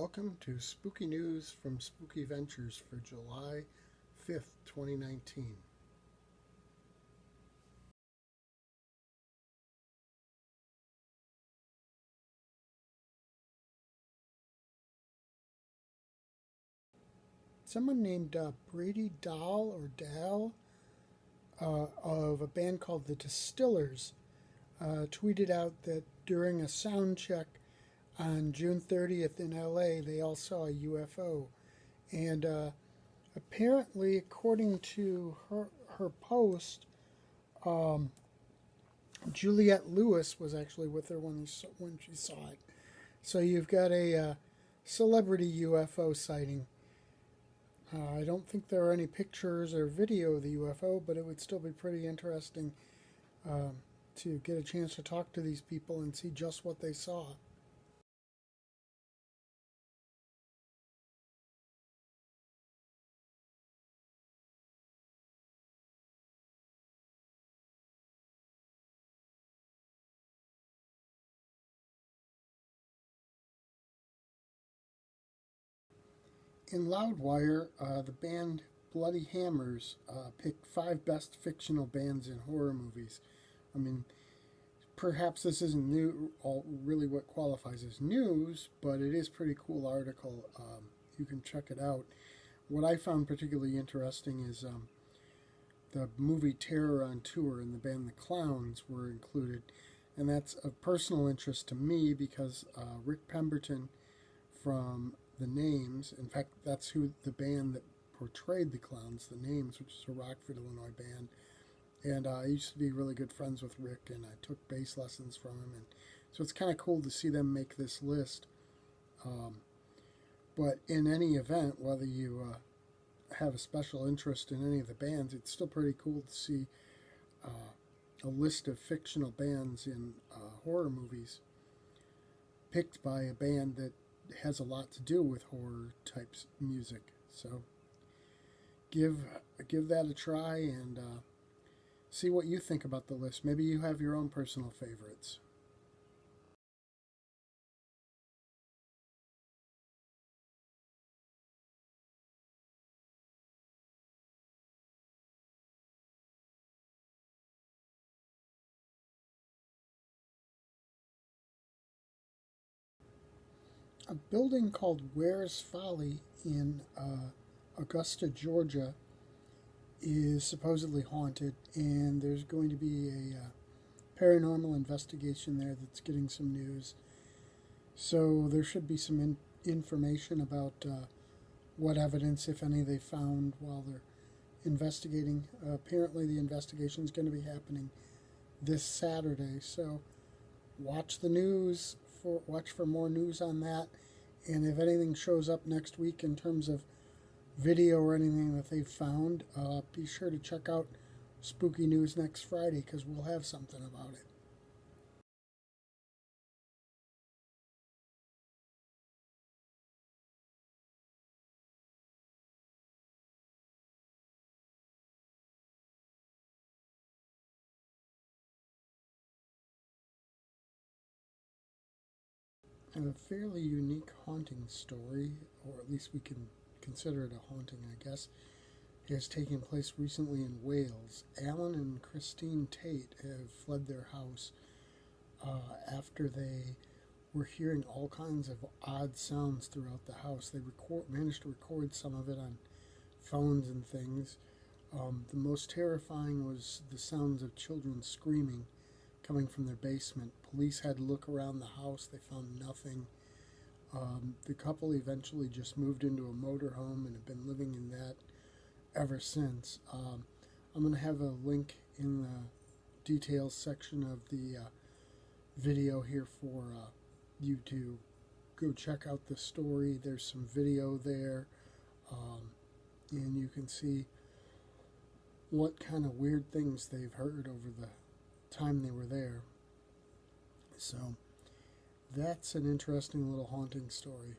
Welcome to Spooky News from Spooky Ventures for July 5th, 2019. Someone named Brady Dahl or Dal of a band called The Distillers tweeted out that during a sound check on June 30th in LA, they all saw a UFO. And apparently, according to her post, Juliette Lewis was actually with her when she saw it. So you've got a celebrity UFO sighting. I don't think there are any pictures or video of the UFO, but it would still be pretty interesting to get a chance to talk to these people and see just what they saw. In Loudwire, the band Bloody Hammers picked 5 best fictional bands in horror movies. I mean, perhaps this isn't really what qualifies as news, but it is a pretty cool article. You can check it out. What I found particularly interesting is the movie Terror on Tour and the band The Clowns were included. And that's of personal interest to me because Rick Pemberton from The Names, in fact, that's who the band that portrayed the Clowns, The Names, which is a Rockford, Illinois band. And I used to be really good friends with Rick, and I took bass lessons from him. And so it's kind of cool to see them make this list. But in any event, whether you have a special interest in any of the bands, it's still pretty cool to see a list of fictional bands in horror movies picked by a band that has a lot to do with horror types music. So give that a try and see what you think about the list. Maybe you have your own personal favorites. A building called Ware's Folly in Augusta, Georgia, is supposedly haunted, and there's going to be a paranormal investigation there that's getting some news. So there should be some information about what evidence, if any, they found while they're investigating. Apparently, the investigation is going to be happening this Saturday. So watch the news watch for more news on that. And if anything shows up next week in terms of video or anything that they've found, be sure to check out Spooky News next Friday because we'll have something about it. And a fairly unique haunting story, or at least we can consider it a haunting, I guess, has taken place recently in Wales. Alan and Christine Tate have fled their house after they were hearing all kinds of odd sounds throughout the house. They managed to record some of it on phones and things. The most terrifying was the sounds of children screaming coming from their basement. Police had to look around the house. They found nothing. The couple eventually just moved into a motorhome and have been living in that ever since. I'm going to have a link in the details section of the video here for you to go check out the story. There's some video there, and you can see what kind of weird things they've heard over the time they were there. So that's an interesting little haunting story.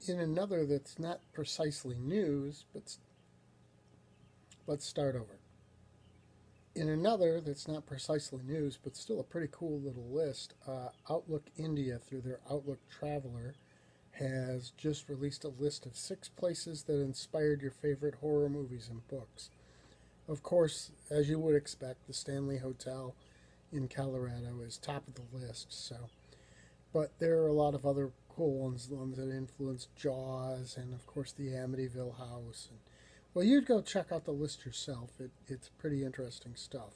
In another that's not precisely news, but let's start over. In another that's not precisely news, but still a pretty cool little list, Outlook India, through their Outlook Traveler, has just released a list of 6 places that inspired your favorite horror movies and books. Of course, as you would expect, the Stanley Hotel in Colorado is top of the list. But there are a lot of other cool ones, the ones that influenced Jaws, and of course the Amityville House. And, well, you'd go check out the list yourself. It's pretty interesting stuff.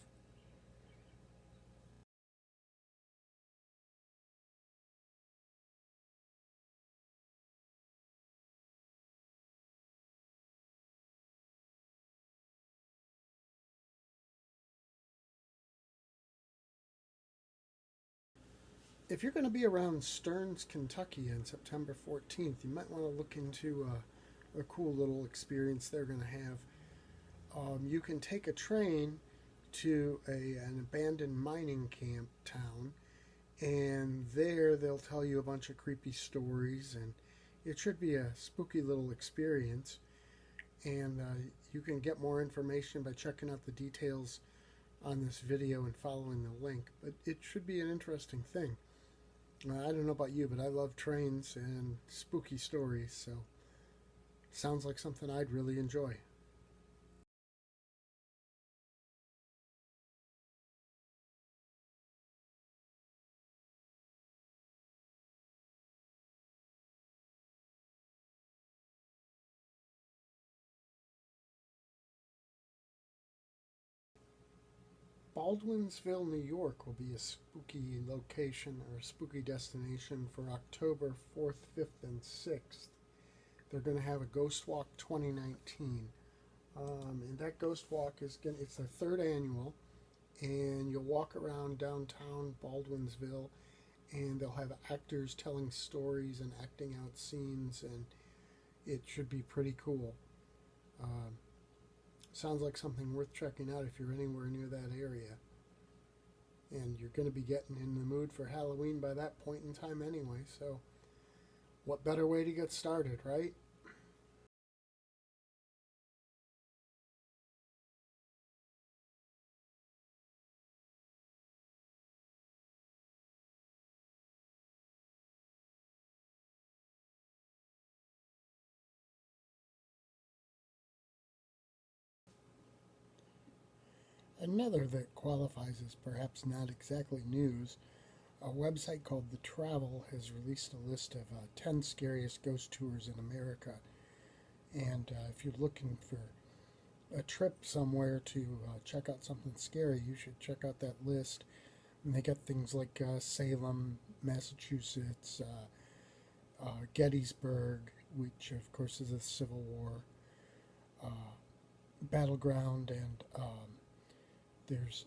If you're going to be around Stearns, Kentucky on September 14th, you might want to look into a cool little experience they're going to have. You can take a train to an abandoned mining camp town, and there they'll tell you a bunch of creepy stories, and it should be a spooky little experience. And you can get more information by checking out the details on this video and following the link, but it should be an interesting thing. I don't know about you, but I love trains and spooky stories, so sounds like something I'd really enjoy. Baldwinsville, New York will be a spooky location or a spooky destination for October 4th, 5th, and 6th. They're going to have a Ghost Walk 2019. And that Ghost Walk it's their third annual, and you'll walk around downtown Baldwinsville, and they'll have actors telling stories and acting out scenes, and it should be pretty cool. Um, Sounds like something worth checking out if you're anywhere near that area. And you're going to be getting in the mood for Halloween by that point in time anyway, so what better way to get started, right? Another that qualifies as perhaps not exactly news, a website called The Travel has released a list of 10 scariest ghost tours in America. And if you're looking for a trip somewhere to check out something scary, you should check out that list. And they got things like Salem, Massachusetts, Gettysburg, which of course is a Civil War battleground, and there's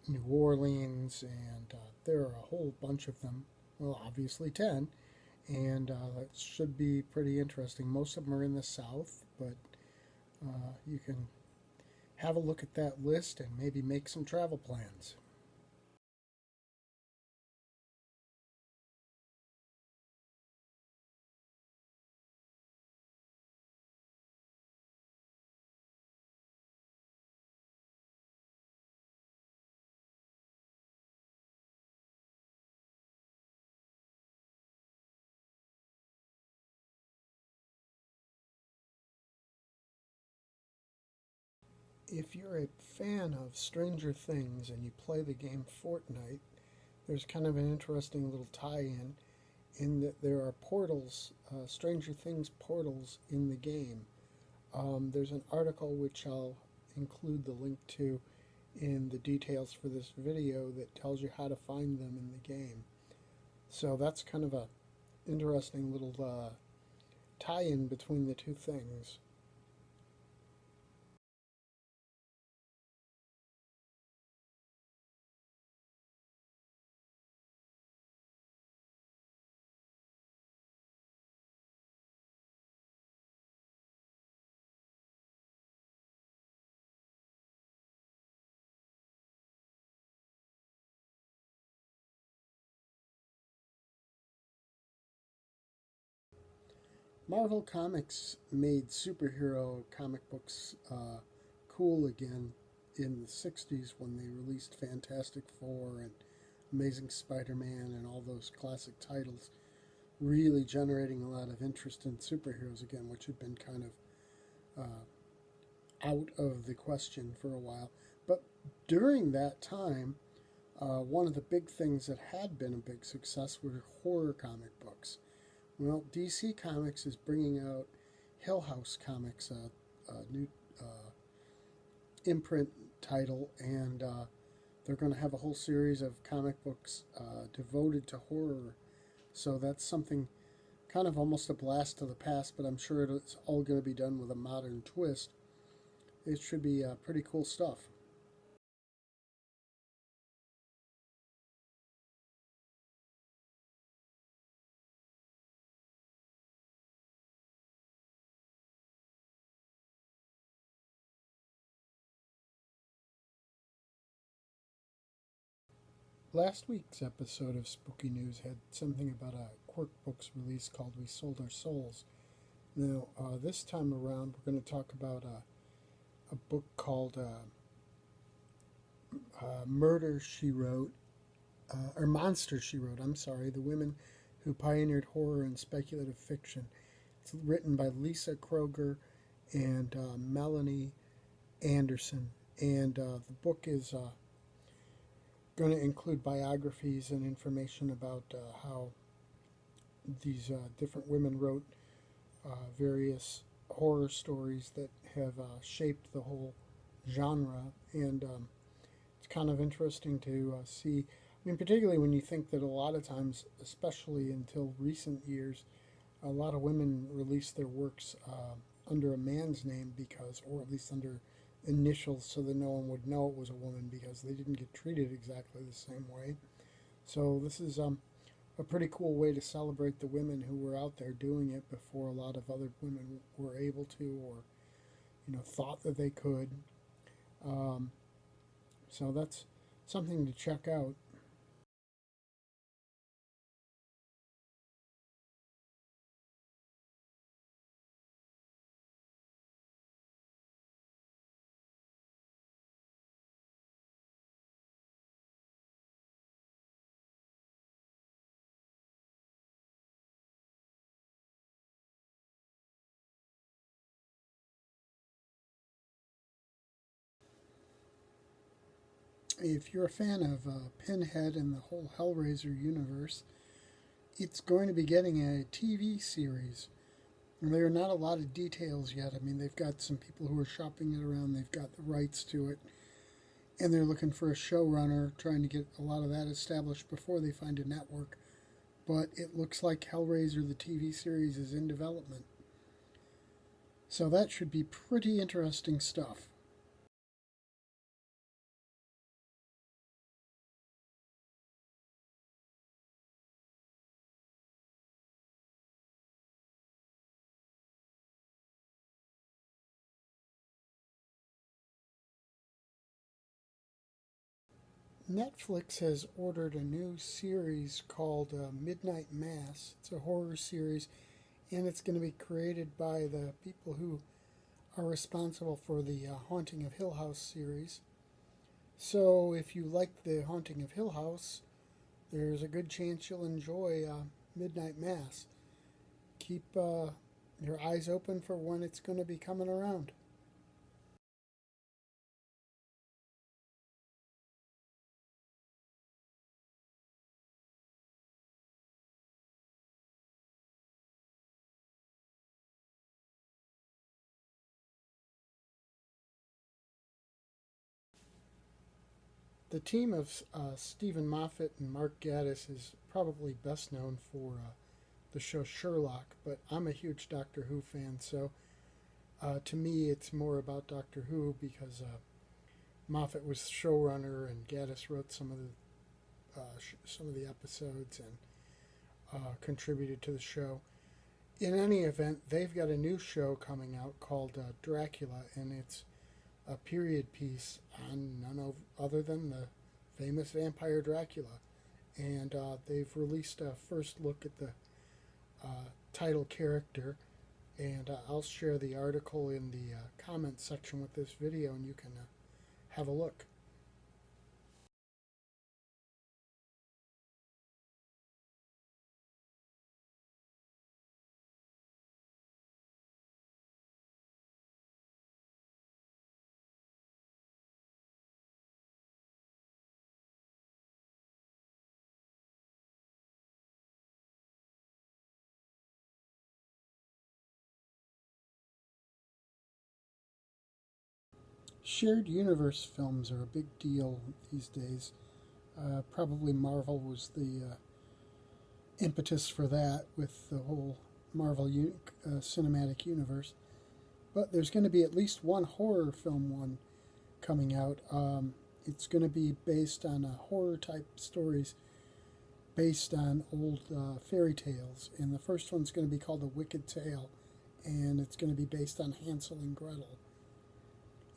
New Orleans, and there are a whole bunch of them. Well, obviously 10, and that should be pretty interesting. Most of them are in the South, but you can have a look at that list and maybe make some travel plans. If you're a fan of Stranger Things and you play the game Fortnite, there's kind of an interesting little tie in that there are portals, Stranger Things portals in the game. There's an article which I'll include the link to in the details for this video that tells you how to find them in the game. So that's kind of a interesting little tie-in between the two things. Marvel Comics made superhero comic books cool again in the 60s when they released Fantastic Four and Amazing Spider Man and all those classic titles, really generating a lot of interest in superheroes again, which had been kind of out of the question for a while. But during that time, one of the big things that had been a big success were horror comic books. Well, DC Comics is bringing out Hill House Comics, a new imprint title, and they're going to have a whole series of comic books devoted to horror. So that's something kind of almost a blast to the past, but I'm sure it's all going to be done with a modern twist. It should be pretty cool stuff. Last week's episode of Spooky News had something about a Quirk Books release called We Sold Our Souls. Now, this time around, we're going to talk about a book called Murder, She Wrote, or Monster, She Wrote, I'm sorry, The Women Who Pioneered Horror and Speculative Fiction. It's written by Lisa Kroger and Melanie Anderson. And the book is going to include biographies and information about how these different women wrote various horror stories that have shaped the whole genre. And it's kind of interesting to see. I mean, particularly when you think that a lot of times, especially until recent years, a lot of women release their works under a man's name because, or at least under initials so that no one would know it was a woman because they didn't get treated exactly the same way. So this is a pretty cool way to celebrate the women who were out there doing it before a lot of other women were able to or thought that they could. Um, so that's something to check out. If you're a fan of Pinhead and the whole Hellraiser universe, it's going to be getting a TV series. And there are not a lot of details yet. I mean, they've got some people who are shopping it around, they've got the rights to it, and they're looking for a showrunner, trying to get a lot of that established before they find a network. But it looks like Hellraiser, the TV series, is in development. So that should be pretty interesting stuff. Netflix has ordered a new series called Midnight Mass. It's a horror series, and it's going to be created by the people who are responsible for the Haunting of Hill House series. So if you like the Haunting of Hill House, there's a good chance you'll enjoy Midnight Mass. Keep your eyes open for when it's going to be coming around. The team of Stephen Moffat and Mark Gatiss is probably best known for the show Sherlock, but I'm a huge Doctor Who fan, so to me it's more about Doctor Who because Moffat was showrunner and Gatiss wrote some of the episodes and contributed to the show. In any event, they've got a new show coming out called Dracula, and it's a period piece on none other than the famous vampire Dracula. And they've released a first look at the title character, And I'll share the article in the comment section with this video, and you can have a look. Shared universe films are a big deal these days. Probably Marvel was the impetus for that with the whole cinematic universe. But there's going to be at least one horror film one coming out. It's going to be based on horror type stories based on old fairy tales. And the first one's going to be called A Wicked Tale. And it's going to be based on Hansel and Gretel.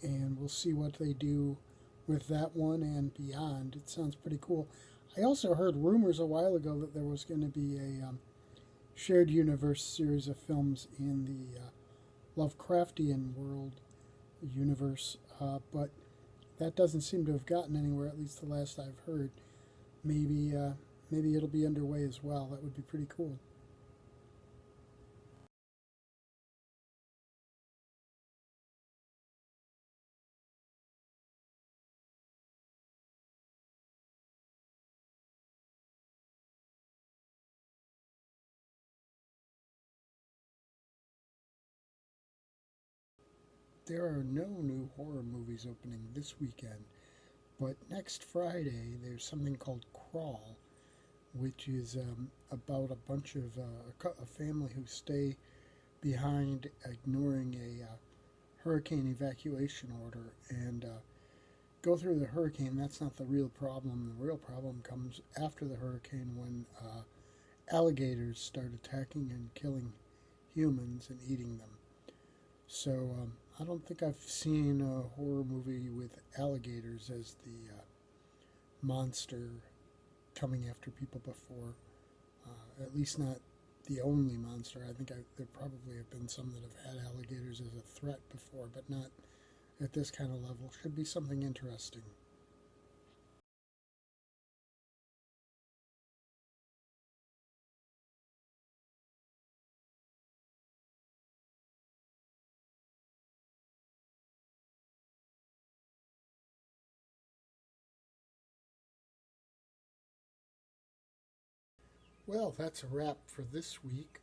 And we'll see what they do with that one and beyond. It sounds pretty cool. I also heard rumors a while ago that there was going to be a shared universe series of films in the Lovecraftian world universe, but that doesn't seem to have gotten anywhere, at least the last I've heard. Maybe it'll be underway as well. That would be pretty cool. There are no new horror movies opening this weekend, but next Friday there's something called Crawl, which is about a bunch of a family who stay behind ignoring a hurricane evacuation order and go through the hurricane. That's not the real problem. The real problem comes after the hurricane when alligators start attacking and killing humans and eating them. So I don't think I've seen a horror movie with alligators as the monster coming after people before. At least not the only monster. I think there probably have been some that have had alligators as a threat before, but not at this kind of level. Should be something interesting. Well, that's a wrap for this week.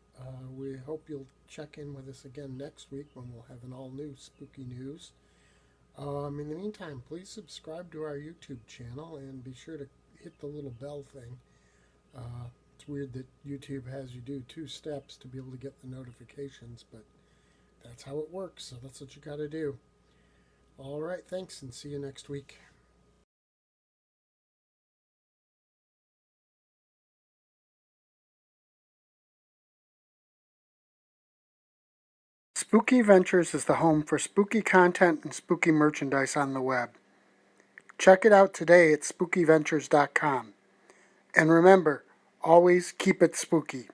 We hope you'll check in with us again next week when we'll have an all new spooky news. In the meantime, please subscribe to our YouTube channel and be sure to hit the little bell thing. It's weird that YouTube has you do 2 steps to be able to get the notifications, but that's how it works, so that's what you got to do. All right, thanks, and see you next week. Spooky Ventures is the home for spooky content and spooky merchandise on the web. Check it out today at spookyventures.com. And remember, always keep it spooky.